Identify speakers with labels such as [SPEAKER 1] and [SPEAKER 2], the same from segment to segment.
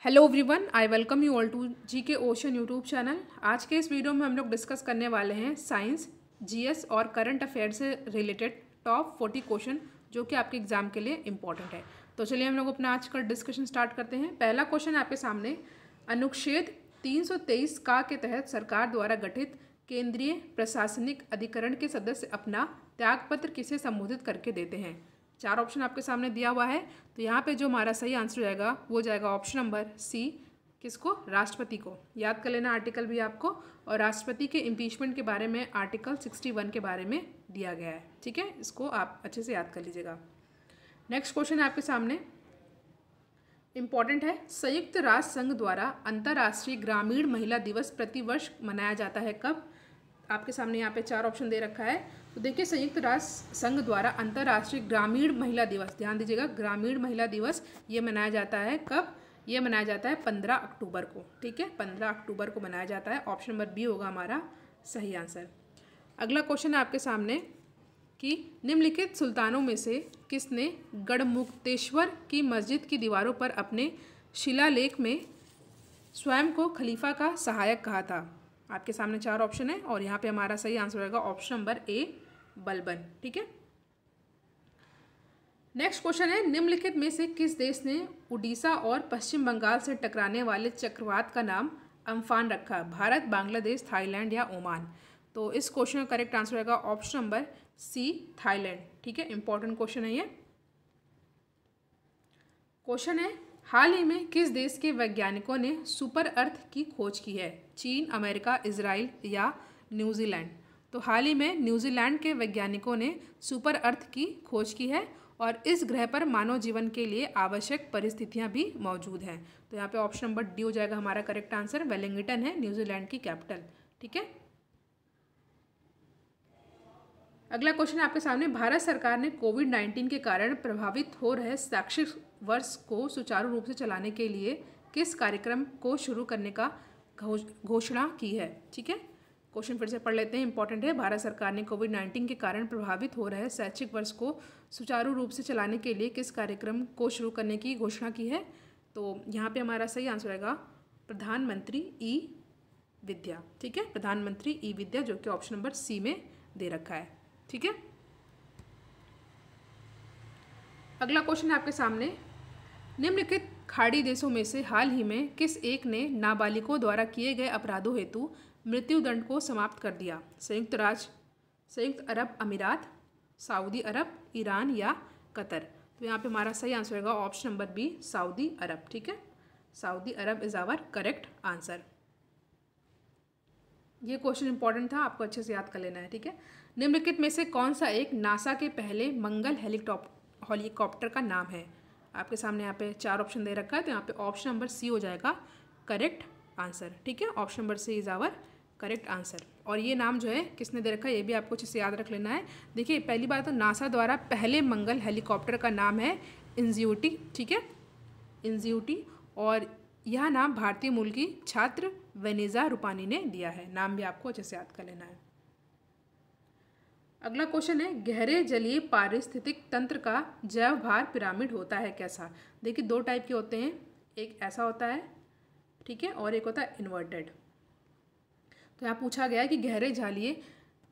[SPEAKER 1] Hello everyone, I welcome you all to GK ocean YouTube channel. आज के इस video में हम लोग डिस्कस करने वाले हैं साइंस, जीएस और करंट अफेयर से रिलेटेड टॉप 40 क्वेश्चन जो कि आपके एग्जाम के लिए इंपॉर्टेंट है। तो चलिए हम लोग अपना आज का डिस्कशन स्टार्ट करते हैं। पहला क्वेश्चन आपके सामने, अनुच्छेद 323 का के तहत सरकार द्वारा गठित केंद्रीय प्रशासनिक अधिकरण के सदस्य अपना त्यागपत्र किसे संबोधित करके देते हैं। चार ऑप्शन आपके सामने दिया हुआ है, तो यहाँ पे जो हमारा सही आंसर हो जाएगा वो जाएगा ऑप्शन नंबर सी। किसको? राष्ट्रपति को। याद कर लेना आर्टिकल भी आपको, और राष्ट्रपति के इम्पीचमेंट के बारे में आर्टिकल 61 के बारे में दिया गया है। ठीक है, इसको आप अच्छे से याद कर लीजिएगा। नेक्स्ट क्वेश्चन है आपके सामने, इम्पॉर्टेंट है। संयुक्त राष्ट्र संघ द्वारा अंतर्राष्ट्रीय ग्रामीण महिला दिवस प्रतिवर्ष मनाया जाता है कब? आपके सामने यहाँ पे चार ऑप्शन दे रखा है। तो देखिए, संयुक्त राष्ट्र संघ द्वारा अंतर्राष्ट्रीय ग्रामीण महिला दिवस, ध्यान दीजिएगा, ग्रामीण महिला दिवस ये मनाया जाता है कब? ये मनाया जाता है 15 अक्टूबर को। ठीक है, 15 अक्टूबर को मनाया जाता है। ऑप्शन नंबर बी होगा हमारा सही आंसर। अगला क्वेश्चन है आपके सामने कि निम्नलिखित सुल्तानों में से किसने गढ़मुक्तेश्वर की मस्जिद की दीवारों पर अपने शिलालेख में स्वयं को खलीफा का सहायक कहा था? आपके सामने चार ऑप्शन है और यहाँ पे हमारा सही आंसर होगा ऑप्शन नंबर ए, बलबन। ठीक है, नेक्स्ट क्वेश्चन है, निम्नलिखित में से किस देश ने उड़ीसा और पश्चिम बंगाल से टकराने वाले चक्रवात का नाम अम्फान रखा? भारत, बांग्लादेश, थाईलैंड या ओमान? तो इस क्वेश्चन का करेक्ट आंसर होगा ऑप्शन नंबर सी, थाईलैंड। ठीक है, इंपॉर्टेंट क्वेश्चन है ये। क्वेश्चन है, हाल ही में किस देश के वैज्ञानिकों ने सुपर अर्थ की खोज की है? चीन, अमेरिका, इजराइल या न्यूजीलैंड? तो हाल ही में न्यूजीलैंड के वैज्ञानिकों ने सुपर अर्थ की खोज की है और इस ग्रह पर मानव जीवन के लिए आवश्यक परिस्थितियां भी मौजूद हैं। तो यहाँ पे ऑप्शन नंबर डी हो जाएगा हमारा करेक्ट आंसर। वेलिंगटन है न्यूजीलैंड की कैपिटल। ठीक है, अगला क्वेश्चन आपके सामने, भारत सरकार ने कोविड-19 के कारण प्रभावित हो रहे शैक्षिक वर्ष को सुचारू रूप से चलाने के लिए किस कार्यक्रम को शुरू करने का घोषणा की है? ठीक है, क्वेश्चन फिर से पढ़ लेते हैं, इंपॉर्टेंट है। भारत सरकार ने कोविड-19 के कारण प्रभावित हो रहे शैक्षिक वर्ष को सुचारू रूप से चलाने के लिए किस कार्यक्रम को शुरू करने की घोषणा की है? तो यहाँ पे हमारा सही आंसर आएगा प्रधानमंत्री ई विद्या। ठीक है, प्रधानमंत्री ई विद्या, जो कि ऑप्शन नंबर सी में दे रखा है। ठीक है, अगला क्वेश्चन है आपके सामने, निम्नलिखित खाड़ी देशों में से हाल ही में किस एक ने नाबालिगों द्वारा किए गए अपराधों हेतु मृत्युदंड को समाप्त कर दिया? संयुक्त अरब अमीरात, सऊदी अरब, ईरान या कतर? तो यहाँ पे हमारा सही आंसर होगा ऑप्शन नंबर बी, सऊदी अरब। ठीक है, सऊदी अरब इज आवर करेक्ट आंसर। ये क्वेश्चन इंपॉर्टेंट था, आपको अच्छे से याद कर लेना है। ठीक है, निम्नलिखित में से कौन सा एक नासा के पहले मंगल हेलीकॉप्टर का नाम है? आपके सामने यहाँ पे चार ऑप्शन दे रखा है, तो यहाँ पे ऑप्शन नंबर सी हो जाएगा करेक्ट आंसर। ठीक है, option number C is our correct answer. और ये नाम जो है किसने दे रखा है, ये भी आपको अच्छे से याद रख लेना है। देखिए, पहली बात तो नासा द्वारा पहले मंगल हेलीकॉप्टर का नाम है इंज्यूटी। ठीक है, इंज्यूटी, और यह नाम भारतीय मूल की छात्र वेनिजा रूपानी ने दिया है। नाम भी आपको अच्छे से याद कर लेना है। अगला क्वेश्चन है, गहरे जलीय पारिस्थितिक तंत्र का जैव भार पिरामिड होता है कैसा? देखिए, दो टाइप के होते हैं, एक ऐसा होता है, ठीक है, और एक होता है इन्वर्टेड। तो यहाँ पूछा गया है कि गहरे जलीय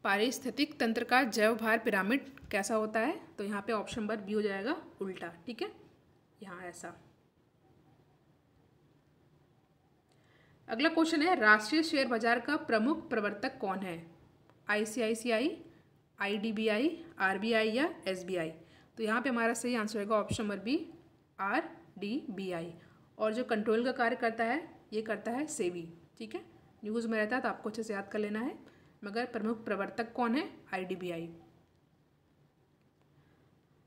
[SPEAKER 1] पारिस्थितिक तंत्र का जैव भार पिरामिड कैसा होता है? तो यहाँ पे ऑप्शन नंबर बी हो जाएगा उल्टा। ठीक है, यहाँ ऐसा। अगला क्वेश्चन है, राष्ट्रीय शेयर बाजार का प्रमुख प्रवर्तक कौन है? ICICI, IDBI, RBI या SBI? तो यहाँ पे हमारा सही आंसर होगा ऑप्शन नंबर बी, RDBI। और जो कंट्रोल का कार्य करता है ये करता है सेबी। ठीक है, न्यूज़ में रहता है तो आपको अच्छे से याद कर लेना है, मगर प्रमुख प्रवर्तक कौन है? IDBI।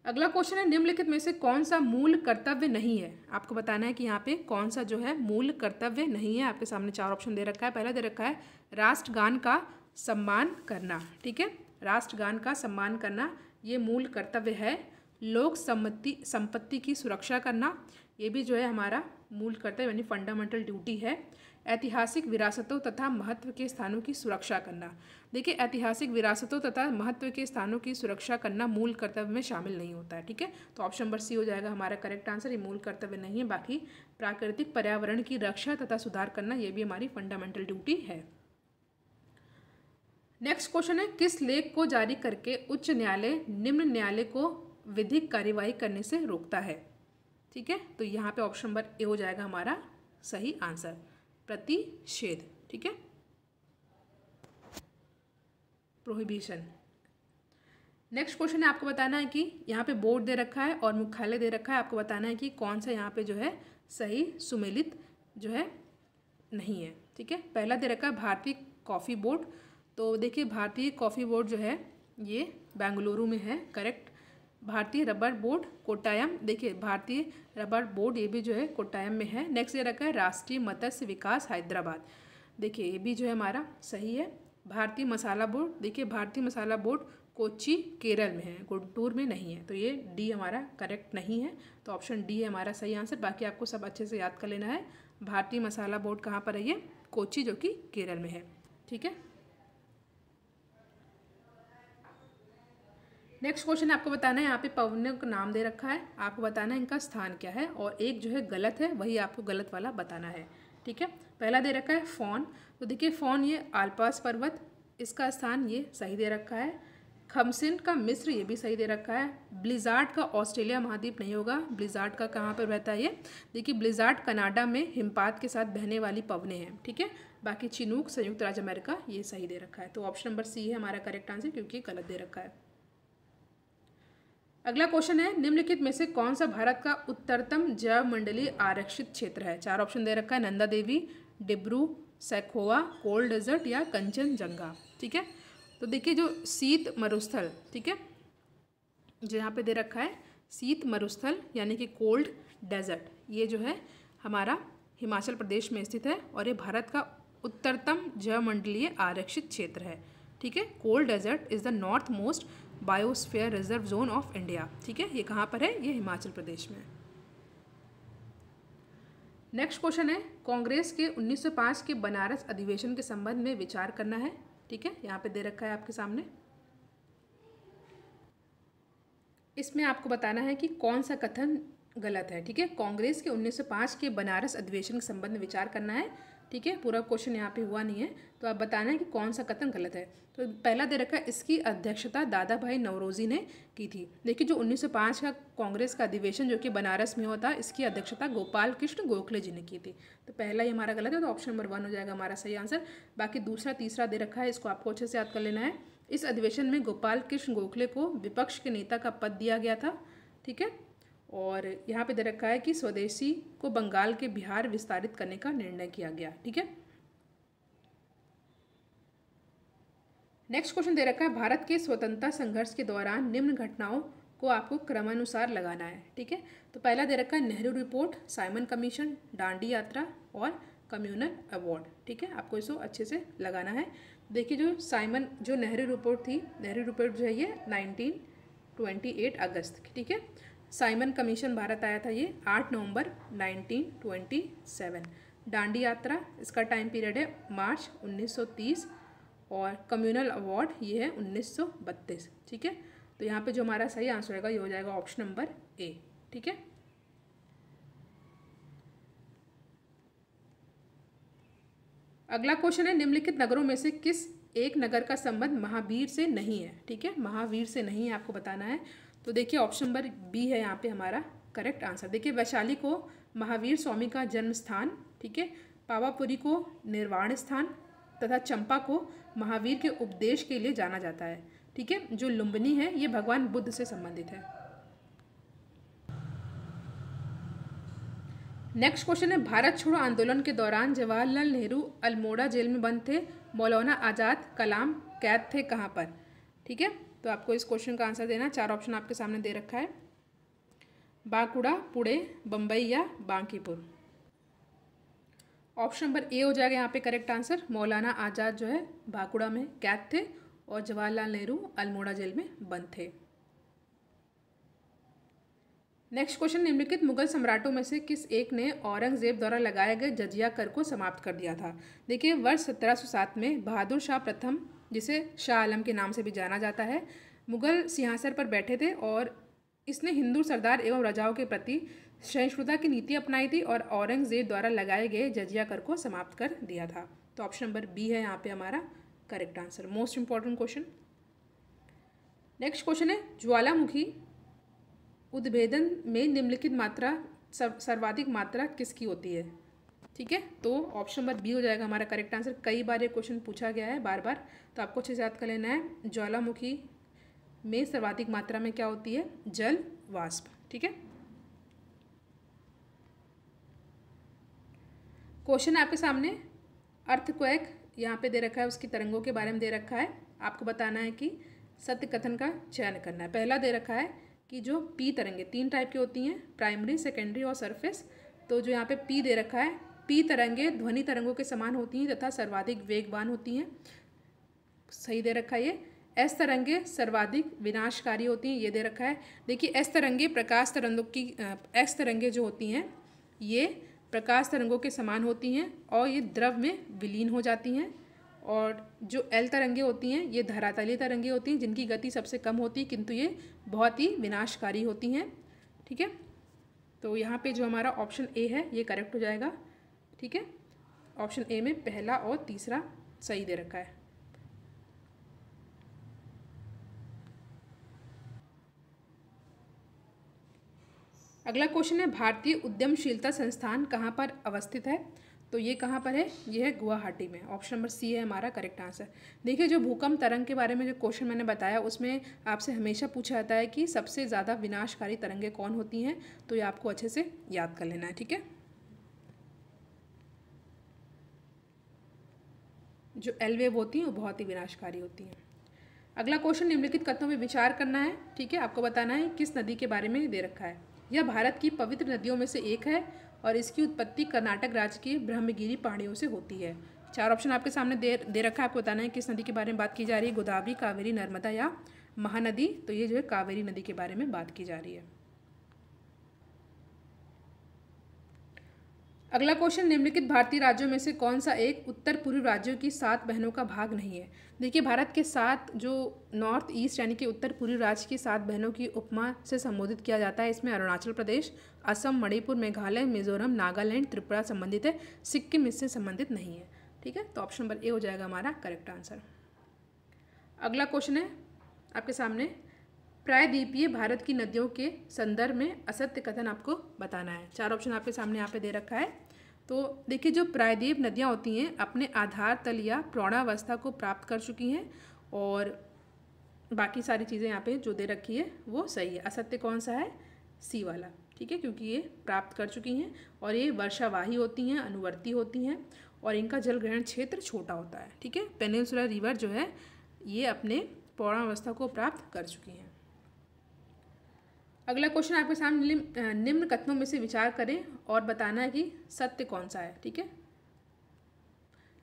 [SPEAKER 1] अगला क्वेश्चन है, निम्नलिखित में से कौन सा मूल कर्तव्य नहीं है? आपको बताना है कि यहाँ पे कौन सा जो है मूल कर्तव्य नहीं है। आपके सामने चार ऑप्शन दे रखा है। पहला दे रखा है राष्ट्रगान का सम्मान करना। ठीक है, राष्ट्रगान का सम्मान करना ये मूल कर्तव्य है। लोक संपत्ति की सुरक्षा करना, ये भी जो है हमारा मूल कर्तव्य यानी फंडामेंटल ड्यूटी है। ऐतिहासिक विरासतों तथा महत्व के स्थानों की सुरक्षा करना। देखिए, ऐतिहासिक विरासतों तथा महत्व के स्थानों की सुरक्षा करना मूल कर्तव्य में शामिल नहीं होता है। ठीक है, तो ऑप्शन नंबर सी हो जाएगा हमारा करेक्ट आंसर। ये मूल कर्तव्य नहीं है। बाकी प्राकृतिक पर्यावरण की रक्षा तथा सुधार करना ये भी हमारी फंडामेंटल ड्यूटी है। नेक्स्ट क्वेश्चन है, किस लेख को जारी करके उच्च न्यायालय निम्न न्यायालय को विधिक कार्यवाही करने से रोकता है? ठीक है, तो यहाँ पे ऑप्शन नंबर ए हो जाएगा हमारा सही आंसर, प्रतिषेध। ठीक है, प्रोहिबिशन। नेक्स्ट क्वेश्चन है, आपको बताना है कि यहाँ पे बोर्ड दे रखा है और मुख्यालय दे रखा है। आपको बताना है कि कौन सा यहाँ पे जो है सही सुमेलित जो है नहीं है। ठीक है, पहला दे रखा है भारतीय कॉफ़ी बोर्ड। तो देखिए, भारतीय कॉफ़ी बोर्ड जो है ये बेंगलुरु में है, करेक्ट। भारतीय रबर बोर्ड कोट्टायम, देखिए भारतीय रबर बोर्ड ये भी जो है कोट्टायम में है। नेक्स्ट ये रखा है राष्ट्रीय मत्स्य विकास हैदराबाद, देखिए ये भी जो है हमारा सही है। भारतीय मसाला बोर्ड, देखिए भारतीय मसाला बोर्ड कोच्चि केरल में है, गुंटूर में नहीं है। तो ये डी हमारा करेक्ट नहीं है, तो ऑप्शन डी है हमारा सही आंसर। बाकी आपको सब अच्छे से याद कर लेना है। भारतीय मसाला बोर्ड कहाँ पर है? ये कोच्चि जो कि केरल में है। ठीक है, नेक्स्ट क्वेश्चन आपको बताना है, यहाँ पे पवनों का नाम दे रखा है, आपको बताना है इनका स्थान क्या है, और एक जो है गलत है वही आपको गलत वाला बताना है। ठीक है, पहला दे रखा है फॉन, तो देखिए फॉन ये आल्पास पर्वत, इसका स्थान ये सही दे रखा है। खमसिन का मिस्र ये भी सही दे रखा है। ब्लिजार्ड का ऑस्ट्रेलिया महाद्वीप नहीं होगा, ब्लिजार्ड का कहाँ पर रहता है ये? देखिए ब्लिजार्ड कनाडा में हिमपात के साथ बहने वाली पवनें हैं। ठीक है, बाकी चिनूक संयुक्त राज्य अमेरिका ये सही दे रखा है। तो ऑप्शन नंबर सी है हमारा करेक्ट आंसर, क्योंकि गलत दे रखा है। अगला क्वेश्चन है, निम्नलिखित में से कौन सा भारत का उत्तरतम जैवमंडलीय आरक्षित क्षेत्र है? चार ऑप्शन दे रखा है, नंदा देवी, डिब्रू सैखोवा, कोल्ड डेजर्ट या कंचनजंगा। ठीक है, तो देखिए जो शीत मरुस्थल, ठीक है, जो यहाँ पे दे रखा है शीत मरुस्थल यानी कि कोल्ड डेजर्ट, ये जो है हमारा हिमाचल प्रदेश में स्थित है और ये भारत का उत्तरतम जैवमंडलीय आरक्षित क्षेत्र है। ठीक है, cold desert is the north most biosphere reserve zone of India. ठीक है, ये कहाँ पर है? ये हिमाचल प्रदेश में। नेक्स्ट क्वेश्चन है, कांग्रेस के 1905 के बनारस अधिवेशन के संबंध में विचार करना है। ठीक है, यहाँ पे दे रखा है आपके सामने। इसमें आपको बताना है कि कौन सा कथन गलत है। ठीक है, कांग्रेस के 1905 के बनारस अधिवेशन के संबंध में विचार करना है। ठीक है, पूरा क्वेश्चन यहाँ पे हुआ नहीं है, तो आप बताना है कि कौन सा कथन गलत है। तो पहला दे रखा है, इसकी अध्यक्षता दादा भाई नौरोजी ने की थी। देखिए जो 1905 का कांग्रेस का अधिवेशन जो कि बनारस में हुआ था, इसकी अध्यक्षता गोपाल कृष्ण गोखले जी ने की थी। तो पहला ही हमारा गलत है, तो ऑप्शन नंबर 1 हो जाएगा हमारा सही आंसर। बाकी दूसरा तीसरा दे रखा है, इसको आपको अच्छे से याद कर लेना है। इस अधिवेशन में गोपाल कृष्ण गोखले को विपक्ष के नेता का पद दिया गया था। ठीक है, और यहाँ पे दे रखा है कि स्वदेशी को बंगाल के बिहार विस्तारित करने का निर्णय किया गया। ठीक है, नेक्स्ट क्वेश्चन दे रखा है, भारत के स्वतंत्रता संघर्ष के दौरान निम्न घटनाओं को आपको क्रमानुसार लगाना है। ठीक है, तो पहला दे रखा है Nehru report, Simon commission, Dandi यात्रा और कम्युनल अवार्ड। ठीक है, आपको इसको अच्छे से लगाना है। देखिए जो नेहरू रिपोर्ट थी, नेहरू रिपोर्ट जो है ये 1928 अगस्त की। ठीक है, साइमन कमीशन भारत आया था ये 8 नवंबर 1927। दांडी यात्रा, इसका टाइम पीरियड है मार्च 1930 और कम्युनल अवार्ड ये है 1932। ठीक है, तो यहाँ पे जो हमारा सही आंसर होगा ये हो जाएगा ऑप्शन नंबर ए। ठीक है, अगला क्वेश्चन है, निम्नलिखित नगरों में से किस एक नगर का संबंध महावीर से नहीं है? ठीक है, महावीर से नहीं है आपको बताना है। तो देखिए ऑप्शन नंबर बी है यहाँ पे हमारा करेक्ट आंसर। देखिए वैशाली को महावीर स्वामी का जन्म स्थान, ठीक है, पावापुरी को निर्वाण स्थान तथा चंपा को महावीर के उपदेश के लिए जाना जाता है। ठीक है, जो लुम्बिनी है ये भगवान बुद्ध से संबंधित है। नेक्स्ट क्वेश्चन है, भारत छोड़ो आंदोलन के दौरान जवाहरलाल नेहरू अल्मोड़ा जेल में बंद थे, मौलाना आज़ाद कलाम कैद थे कहाँ पर? ठीक है, तो आपको इस क्वेश्चन का आंसर देना। चार ऑप्शन आपके सामने दे रखा है, बांकुड़ा, पुणे, बम्बई या बांकीपुर। ऑप्शन नंबर ए हो जाएगा यहाँ पे करेक्ट आंसर। मौलाना आज़ाद जो है बांकुड़ा में कैद थे और जवाहरलाल नेहरू अल्मोड़ा जेल में बंद थे। नेक्स्ट क्वेश्चन, निम्नलिखित मुगल सम्राटों में से किस एक ने औरंगजेब द्वारा लगाए गए जजिया कर को समाप्त कर दिया था? देखिए, वर्ष 1707 में बहादुर शाह प्रथम, जिसे शाह आलम के नाम से भी जाना जाता है, मुगल सिंहासन पर बैठे थे और इसने हिंदू सरदार एवं राजाओं के प्रति सहिष्णुता की नीति अपनाई थी और औरंगजेब द्वारा लगाए गए जजिया कर को समाप्त कर दिया था। तो ऑप्शन नंबर बी है यहाँ पे हमारा correct answer, most important question. Next question है, ज्वालामुखी उद्भेदन में निम्नलिखित मात्रा सर्वाधिक मात्रा किसकी होती है? ठीक है, तो ऑप्शन नंबर बी हो जाएगा हमारा करेक्ट आंसर। कई बार ये क्वेश्चन पूछा गया है बार बार, तो आपको अच्छे से याद कर लेना है। ज्वालामुखी में सर्वाधिक मात्रा में क्या होती है? जल वाष्प। ठीक है, क्वेश्चन आपके सामने अर्थक्वेक यहाँ पे दे रखा है, उसकी तरंगों के बारे में दे रखा है। आपको बताना है कि सत्य कथन का चयन करना है। पहला दे रखा है कि जो पी तरंगे 3 टाइप की होती हैं, प्राइमरी, सेकेंडरी और सरफेस। तो जो यहाँ पे पी दे रखा है, पी तरंगे ध्वनि तरंगों के समान होती हैं तथा सर्वाधिक वेगवान होती हैं, सही दे रखा है ये। एस तरंगे सर्वाधिक विनाशकारी होती हैं, ये दे रखा है। देखिए, एस तरंगे प्रकाश तरंगों की एक्स तरंगे जो होती हैं ये प्रकाश तरंगों के समान होती हैं और ये द्रव में विलीन हो जाती हैं। और जो एल तरंगे होती हैं ये धरातलीय तरंगे होती हैं जिनकी गति सबसे कम होती है, किंतु ये बहुत ही विनाशकारी होती हैं। ठीक है, तो यहाँ पे जो हमारा ऑप्शन ए है ये करेक्ट हो जाएगा। ठीक है, ऑप्शन ए में पहला और तीसरा सही दे रखा है। अगला क्वेश्चन है, भारतीय उद्यमशीलता संस्थान कहाँ पर अवस्थित है? तो ये कहाँ पर है? ये है गुवाहाटी में। ऑप्शन नंबर सी है हमारा करेक्ट आंसर। देखिए, जो भूकंप तरंग के बारे में जो क्वेश्चन मैंने बताया उसमें आपसे हमेशा पूछा जाता है कि सबसे ज़्यादा विनाशकारी तरंगें कौन होती हैं, तो ये आपको अच्छे से याद कर लेना है। ठीक है, जो एल वेव होती हैं वो बहुत ही विनाशकारी होती हैं। अगला क्वेश्चन, निम्नलिखित कथनों में विचार करना है। ठीक है, आपको बताना है किस नदी के बारे में दे रखा है। यह भारत की पवित्र नदियों में से एक है और इसकी उत्पत्ति कर्नाटक राज्य की ब्रह्मगिरी पहाड़ियों से होती है। 4 ऑप्शन आपके सामने दे रखा है, आपको बताना है किस नदी के बारे में बात की जा रही है, गोदावरी, कावेरी, नर्मदा या महानदी। तो ये जो है कावेरी नदी के बारे में बात की जा रही है। अगला क्वेश्चन, निम्नलिखित भारतीय राज्यों में से कौन सा एक उत्तर पूर्वी राज्यों की 7 बहनों का भाग नहीं है? देखिए, भारत के 7 जो नॉर्थ ईस्ट यानी कि उत्तर पूर्वी राज्य की 7 बहनों की उपमा से संबोधित किया जाता है। इसमें अरुणाचल प्रदेश, असम, मणिपुर, मेघालय, मिजोरम, नागालैंड, त्रिपुरा संबंधित है, सिक्किम इससे संबंधित नहीं है। ठीक है, तो ऑप्शन नंबर ए हो जाएगा हमारा करेक्ट आंसर। अगला क्वेश्चन है आपके सामने, प्रायद्वीपीय भारत की नदियों के संदर्भ में असत्य कथन आपको बताना है। 4 ऑप्शन आपके सामने यहाँ पे दे रखा है। तो देखिए, जो प्रायद्वीप नदियाँ होती हैं अपने आधार तल या प्रौढ़ावस्था को प्राप्त कर चुकी हैं और बाकी सारी चीज़ें यहाँ पे जो दे रखी है वो सही है। असत्य कौन सा है? सी वाला। ठीक है, क्योंकि ये प्राप्त कर चुकी हैं और ये वर्षावाही होती हैं, अनुवर्ती होती हैं और इनका जल ग्रहण क्षेत्र छोटा होता है। ठीक है, पेनिनसुलर रिवर जो है ये अपने पौढ़ावस्था को प्राप्त कर चुकी हैं। अगला क्वेश्चन आपके सामने, निम्न कथनों में से विचार करें और बताना है कि सत्य कौन सा है। ठीक है,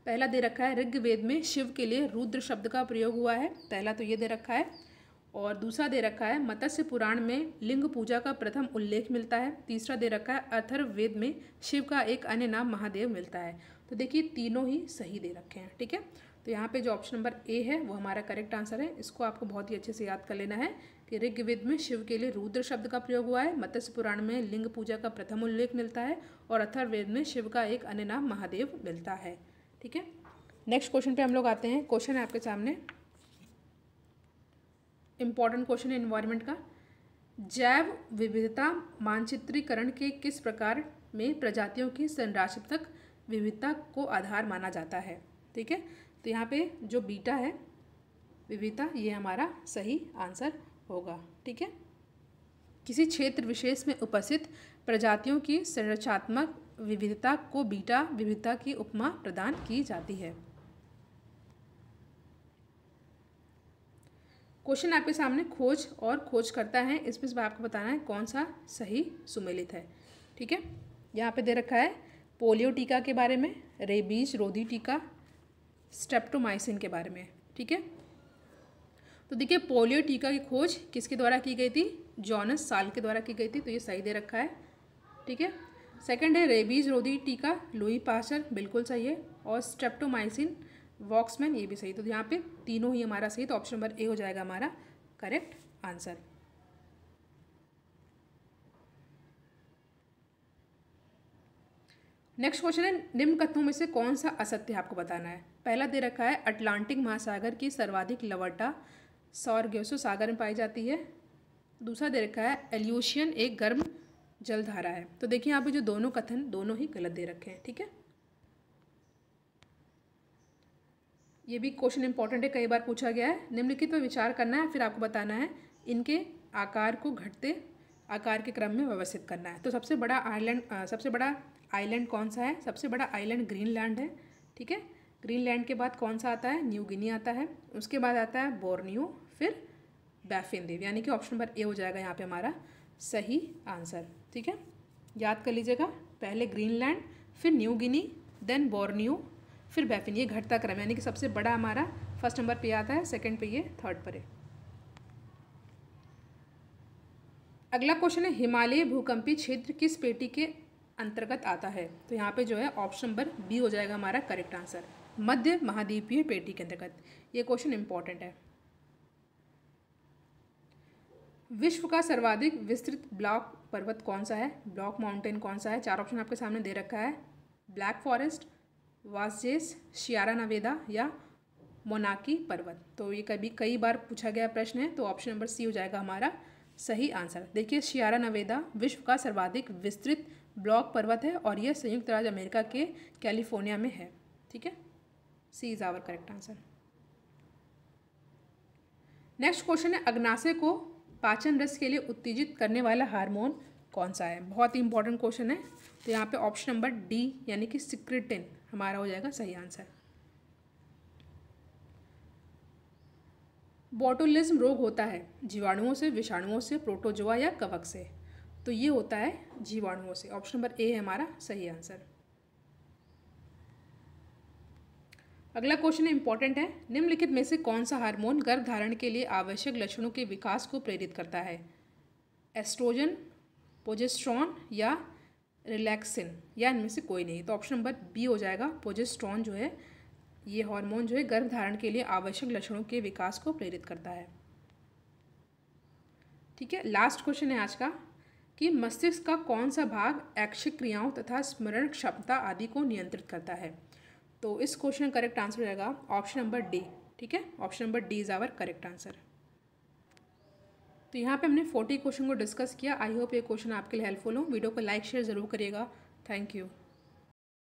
[SPEAKER 1] पहला दे रखा है, ऋग्वेद में शिव के लिए रुद्र शब्द का प्रयोग हुआ है। पहला तो ये दे रखा है। और दूसरा दे रखा है, मत्स्य पुराण में लिंग पूजा का प्रथम उल्लेख मिलता है। तीसरा दे रखा है, अथर्ववेद में शिव का एक अन्य नाम महादेव मिलता है। तो देखिए, तीनों ही सही दे रखे हैं। ठीक है, तो यहाँ पे जो ऑप्शन नंबर ए है वो हमारा करेक्ट आंसर है। इसको आपको बहुत ही अच्छे से याद कर लेना है कि ऋग्वेद में शिव के लिए रुद्र शब्द का प्रयोग हुआ है, मत्स्य पुराण में लिंग पूजा का प्रथम उल्लेख मिलता है और अथर्ववेद में शिव का एक अन्य नाम महादेव मिलता है। ठीक है, नेक्स्ट क्वेश्चन पे हम लोग आते हैं। क्वेश्चन है आपके सामने, इंपॉर्टेंट क्वेश्चन है एनवायरनमेंट का। जैव विविधता मानचित्रीकरण के किस प्रकार में प्रजातियों की संरचनात्मक विविधता को आधार माना जाता है? ठीक है, तो यहाँ पे जो बीटा है विविधता, ये हमारा सही आंसर होगा। ठीक है, किसी क्षेत्र विशेष में उपस्थित प्रजातियों की संरचनात्मक विविधता को बीटा विविधता की उपमा प्रदान की जाती है। क्वेश्चन आपके सामने, खोज और खोज करता है, इसमें आपको बताना है कौन सा सही सुमेलित है। ठीक है, यहाँ पे दे रखा है पोलियो टीका के बारे में, रेबीज रोधी टीका, स्ट्रेप्टोमाइसिन के बारे में। ठीक है, तो देखिए पोलियो टीका की खोज किसके द्वारा की गई थी? जॉनस साल के द्वारा की गई थी, तो ये सही दे रखा है। ठीक है। सेकंड है रेबीज रोधी टीका, लुई पास्चर, बिल्कुल सही है। और स्ट्रेप्टोमाइसिन वॉक्समैन, ये भी सही। तो यहाँ पे तीनों ही हमारा सही, तो ऑप्शन नंबर ए हो जाएगा हमारा करेक्ट आंसर। नेक्स्ट क्वेश्चन है निम्न कथनों में से कौन सा असत्य है, आपको बताना है। पहला दे रखा है अटलांटिक महासागर की सर्वाधिक लवणता सार्गासो सागर में पाई जाती है। दूसरा दे रखा है एल्यूशियन एक गर्म जलधारा है। तो देखिए यहाँ पे जो दोनों कथन दोनों ही गलत दे रखे हैं। ठीक है, ये भी क्वेश्चन इंपॉर्टेंट है, कई बार पूछा गया है। निम्नलिखित पर विचार करना है, फिर आपको बताना है इनके आकार को घटते आकार के क्रम में व्यवस्थित करना है। तो सबसे बड़ा आइलैंड कौन सा है? सबसे बड़ा आइलैंड ग्रीनलैंड है। ठीक है, ग्रीनलैंड के बाद कौन सा आता है? न्यू गिनी आता है। उसके बाद आता है बोर्नियो, फिर बैफिन द्वीप, यानी कि ऑप्शन नंबर ए हो जाएगा यहाँ पे हमारा सही आंसर। ठीक है, याद कर लीजिएगा, पहले ग्रीनलैंड, फिर न्यू गिनी, देन बोर्नियो, फिर बैफिन, ये घटता क्रम, यानी कि सबसे बड़ा हमारा फर्स्ट नंबर पे आता है, सेकंड पे ये, थर्ड पर है। अगला क्वेश्चन है हिमालय भूकंपीय क्षेत्र किस पेटी के अंतर्गत आता है? तो यहाँ पे जो है ऑप्शन नंबर बी हो जाएगा हमारा करेक्ट आंसर, मध्य महाद्वीपीय पेटी के अंतर्गत। ये क्वेश्चन इंपॉर्टेंट है। विश्व का सर्वाधिक विस्तृत ब्लॉक पर्वत कौन सा है? ब्लॉक माउंटेन कौन सा है? चार ऑप्शन आपके सामने दे रखा है, ब्लैक फॉरेस्ट, वासजेस, शियारा नवेदा या मोनाकी पर्वत। तो ये कई बार पूछा गया प्रश्न है, तो ऑप्शन नंबर सी हो जाएगा हमारा सही आंसर। देखिए शियारा नवेदा विश्व का सर्वाधिक विस्तृत ब्लॉक पर्वत है और यह संयुक्त राज्य अमेरिका के कैलिफोर्निया में है। ठीक है, C is our correct answer. Next question है अग्नाशय को पाचन रस के लिए उत्तेजित करने वाला हार्मोन कौन सा है? बहुत ही इंपॉर्टेंट क्वेश्चन है। तो यहाँ पे ऑप्शन नंबर डी यानी कि सिक्रेटिन हमारा हो जाएगा सही आंसर। बोटुलिज्म रोग होता है जीवाणुओं से, विषाणुओं से, प्रोटोजोआ या कवक से? तो ये होता है जीवाणुओं से, ऑप्शन नंबर ए है हमारा सही आंसर। अगला क्वेश्चन इंपॉर्टेंट है, निम्नलिखित में से कौन सा हार्मोन गर्भधारण के लिए आवश्यक लक्षणों के विकास को प्रेरित करता है? एस्ट्रोजन, प्रोजेस्टेरॉन या रिलैक्सिन, या इनमें से कोई नहीं? तो ऑप्शन नंबर बी हो जाएगा, प्रोजेस्टेरॉन जो है ये हार्मोन जो है गर्भधारण के लिए आवश्यक लक्षणों के विकास को प्रेरित करता है। ठीक है, लास्ट क्वेश्चन है आज का कि मस्तिष्क का कौन सा भाग ऐच्छिक क्रियाओं तथा स्मरण क्षमता आदि को नियंत्रित करता है? तो इस क्वेश्चन का करेक्ट आंसर हो जाएगा ऑप्शन नंबर डी। ठीक है, option number D is our correct answer. तो यहाँ पे हमने 40 क्वेश्चन को डिस्कस किया। आई होप ये क्वेश्चन आपके लिए हेल्पफुल हो। वीडियो को लाइक शेयर ज़रूर करिएगा। Thank you.